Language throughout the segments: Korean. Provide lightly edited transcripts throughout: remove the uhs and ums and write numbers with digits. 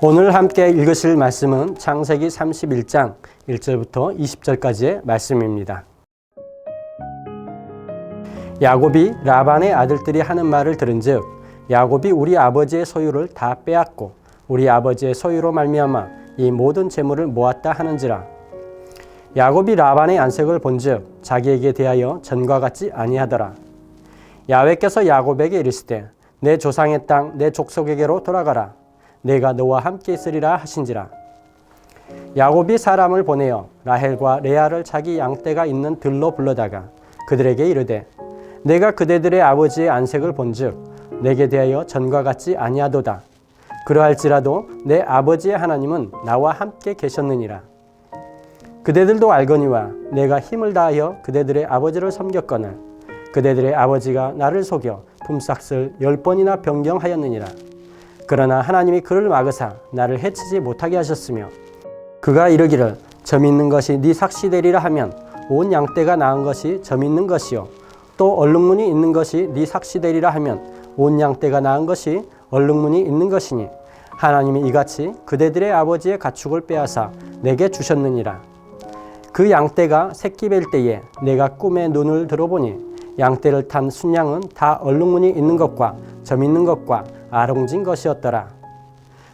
오늘 함께 읽으실 말씀은 창세기 31장 1절부터 20절까지의 말씀입니다. 야곱이 라반의 아들들이 하는 말을 들은즉 야곱이 우리 아버지의 소유를 다 빼앗고 우리 아버지의 소유로 말미암아 이 모든 재물을 모았다 하는지라. 야곱이 라반의 안색을 본즉 자기에게 대하여 전과 같지 아니하더라. 야훼께서 야곱에게 이르시되 내 조상의 땅 내 족속에게로 돌아가라. 내가 너와 함께 있으리라 하신지라. 야곱이 사람을 보내어 라헬과 레아를 자기 양떼가 있는 들로 불러다가 그들에게 이르되 내가 그대들의 아버지의 안색을 본즉 내게 대하여 전과 같지 아니하도다. 그러할지라도 내 아버지의 하나님은 나와 함께 계셨느니라. 그대들도 알거니와 내가 힘을 다하여 그대들의 아버지를 섬겼거늘 그대들의 아버지가 나를 속여 품삯을 10번이나 변경하였느니라. 그러나 하나님이 그를 막으사 나를 해치지 못하게 하셨으며 그가 이르기를 점 있는 것이 네 삭시 되리라 하면 온 양떼가 낳은 것이 점 있는 것이요 또 얼룩무늬 있는 것이 네 삭시 되리라 하면 온 양떼가 낳은 것이 얼룩무늬 있는 것이니 하나님이 이같이 그대들의 아버지의 가축을 빼앗아 내게 주셨느니라. 그 양떼가 새끼 뵐 때에 내가 꿈에 눈을 들어보니 양떼를 탄 순양은 다 얼룩무늬 있는 것과 점 있는 것과 아롱진 것이었더라.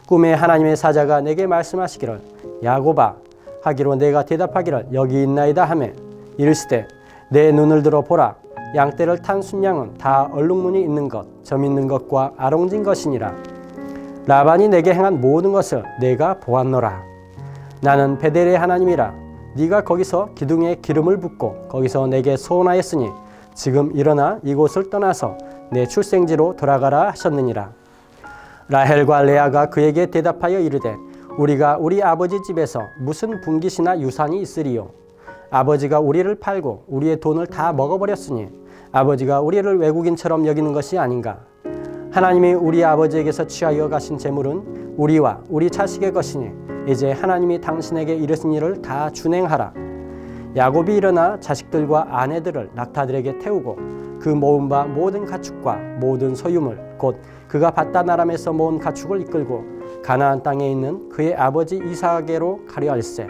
꿈에 하나님의 사자가 내게 말씀하시기를 야곱아 하기로 내가 대답하기를 여기 있나이다 하매 이르시되 내 눈을 들어 보라. 양떼를 탄 순양은 다 얼룩무늬 있는 것, 점 있는 것과 아롱진 것이니라. 라반이 내게 행한 모든 것을 내가 보았노라. 나는 베델의 하나님이라. 네가 거기서 기둥에 기름을 붓고 거기서 내게 소원하였으니 지금 일어나 이곳을 떠나서 내 출생지로 돌아가라 하셨느니라. 라헬과 레아가 그에게 대답하여 이르되 우리가 우리 아버지 집에서 무슨 분깃이나 유산이 있으리요. 아버지가 우리를 팔고 우리의 돈을 다 먹어버렸으니 아버지가 우리를 외국인처럼 여기는 것이 아닌가. 하나님이 우리 아버지에게서 취하여 가신 재물은 우리와 우리 자식의 것이니 이제 하나님이 당신에게 이르신 일을 다 준행하라. 야곱이 일어나 자식들과 아내들을 낙타들에게 태우고 그 모은 바 모든 가축과 모든 소유물 곧 그가 밧단 아람에서 모은 가축을 이끌고 가나안 땅에 있는 그의 아버지 이삭에게로 가려 할세.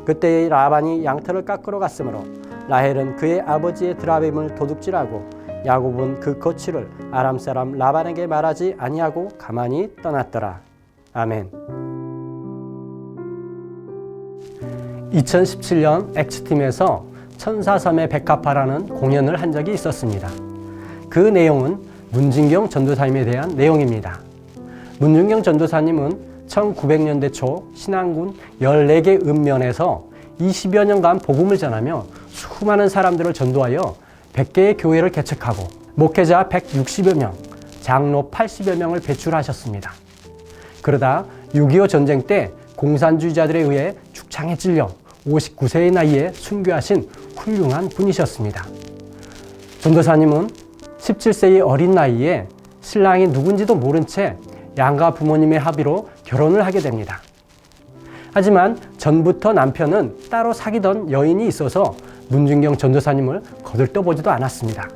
그때 라반이 양털을 깎으러 갔으므로 라헬은 그의 아버지의 드라빔을 도둑질하고 야곱은 그 거취를 아람 사람 라반에게 말하지 아니하고 가만히 떠났더라. 아멘. 2017년 X팀에서 천사섬의 백합화라는 공연을 한 적이 있었습니다. 그 내용은 문진경 전도사님에 대한 내용입니다. 문진경 전도사님은 1900년대 초 신안군 14개 읍면에서 20여 년간 복음을 전하며 수많은 사람들을 전도하여 100개의 교회를 개척하고 목회자 160여 명, 장로 80여 명을 배출하셨습니다. 그러다 6.25 전쟁 때 공산주의자들에 의해 죽창에 찔려 59세의 나이에 순교하신 훌륭한 분이셨습니다. 전도사님은 17세의 어린 나이에 신랑이 누군지도 모른 채 양가 부모님의 합의로 결혼을 하게 됩니다. 하지만 전부터 남편은 따로 사귀던 여인이 있어서 문진경 전도사님을 거들떠보지도 않았습니다.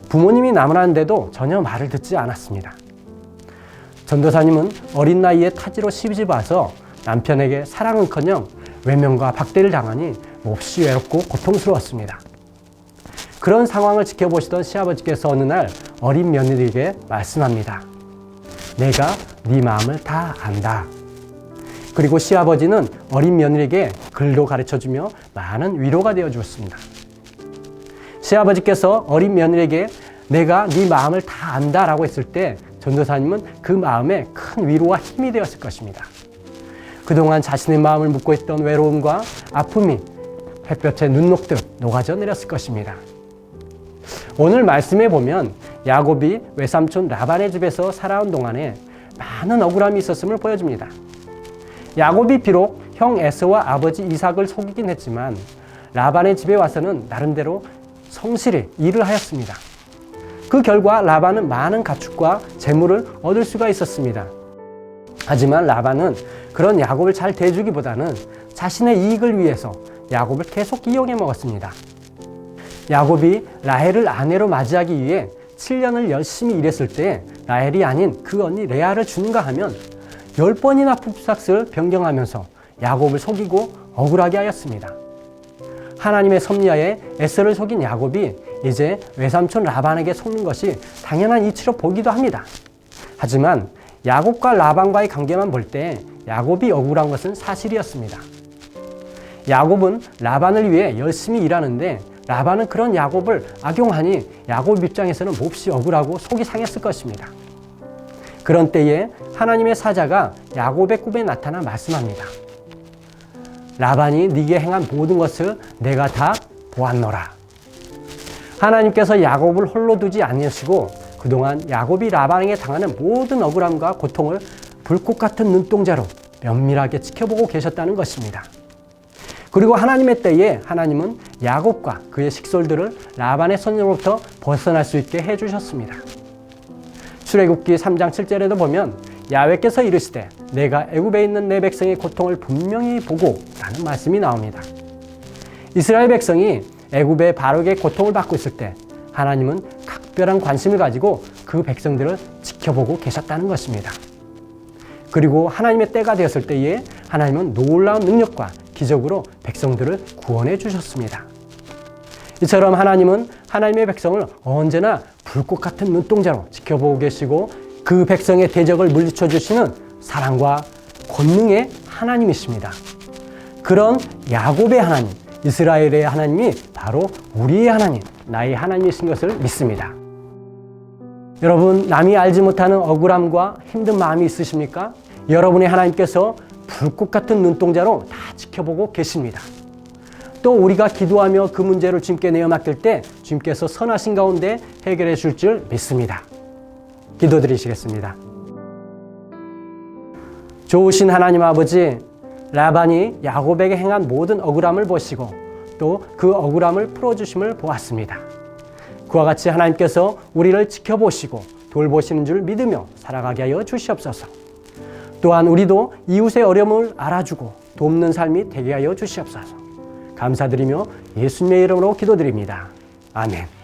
부모님이 나무라는데도 전혀 말을 듣지 않았습니다. 전도사님은 어린 나이에 타지로 시집 와서 남편에게 사랑은커녕 외면과 박대를 당하니 몹시 외롭고 고통스러웠습니다. 그런 상황을 지켜보시던 시아버지께서 어느 날 어린 며느리에게 말씀합니다. 내가 네 마음을 다 안다. 그리고 시아버지는 어린 며느리에게 글도 가르쳐주며 많은 위로가 되어 주었습니다. 시아버지께서 어린 며느리에게 내가 네 마음을 다 안다 라고 했을 때 전도사님은 그 마음에 큰 위로와 힘이 되었을 것입니다. 그동안 자신의 마음을 묻고 있던 외로움과 아픔이 햇볕에 눈 녹듯 녹아져 내렸을 것입니다. 오늘 말씀에 보면 야곱이 외삼촌 라반의 집에서 살아온 동안에 많은 억울함이 있었음을 보여줍니다. 야곱이 비록 형 에서와 아버지 이삭을 속이긴 했지만 라반의 집에 와서는 나름대로 성실히 일을 하였습니다. 그 결과 라반은 많은 가축과 재물을 얻을 수가 있었습니다. 하지만 라반은 그런 야곱을 잘 대해주기보다는 자신의 이익을 위해서 야곱을 계속 이용해 먹었습니다. 야곱이 라헬을 아내로 맞이하기 위해 7년을 열심히 일했을 때 라헬이 아닌 그 언니 레아를 주는가 하면 10번이나 품삯을 변경하면서 야곱을 속이고 억울하게 하였습니다. 하나님의 섭리하에 에서를 속인 야곱이 이제 외삼촌 라반에게 속는 것이 당연한 이치로 보기도 합니다. 하지만 야곱과 라반과의 관계만 볼 때 야곱이 억울한 것은 사실이었습니다. 야곱은 라반을 위해 열심히 일하는데 라반은 그런 야곱을 악용하니 야곱 입장에서는 몹시 억울하고 속이 상했을 것입니다. 그런 때에 하나님의 사자가 야곱의 꿈에 나타나 말씀합니다. 라반이 네게 행한 모든 것을 내가 다 보았노라. 하나님께서 야곱을 홀로 두지 않으시고 그동안 야곱이 라반에게 당하는 모든 억울함과 고통을 불꽃 같은 눈동자로 면밀하게 지켜보고 계셨다는 것입니다. 그리고 하나님의 때에 하나님은 야곱과 그의 식솔들을 라반의 손으로부터 벗어날 수 있게 해주셨습니다. 출애굽기 3장 7절에도 보면 야훼께서 이르시되 내가 애굽에 있는 내 백성의 고통을 분명히 보고 라는 말씀이 나옵니다. 이스라엘 백성이 애굽의 바로의 고통을 받고 있을 때 하나님은 각별한 관심을 가지고 그 백성들을 지켜보고 계셨다는 것입니다. 그리고 하나님의 때가 되었을 때에 하나님은 놀라운 능력과 기적으로 백성들을 구원해 주셨습니다. 이처럼 하나님은 하나님의 백성을 언제나 불꽃 같은 눈동자로 지켜보고 계시고 그 백성의 대적을 물리쳐 주시는 사랑과 권능의 하나님이십니다. 그런 야곱의 하나님, 이스라엘의 하나님이 바로 우리의 하나님, 나의 하나님이신 것을 믿습니다. 여러분, 남이 알지 못하는 억울함과 힘든 마음이 있으십니까? 여러분의 하나님께서 불꽃 같은 눈동자로 다 지켜보고 계십니다. 또 우리가 기도하며 그 문제를 주님께 내어 맡길 때 주님께서 선하신 가운데 해결해 줄 줄 믿습니다. 기도드리시겠습니다. 좋으신 하나님 아버지, 라반이 야곱에게 행한 모든 억울함을 보시고 또 그 억울함을 풀어주심을 보았습니다. 그와 같이 하나님께서 우리를 지켜보시고 돌보시는 줄 믿으며 살아가게 하여 주시옵소서. 또한 우리도 이웃의 어려움을 알아주고 돕는 삶이 되게 하여 주시옵소서. 감사드리며 예수님의 이름으로 기도드립니다. 아멘.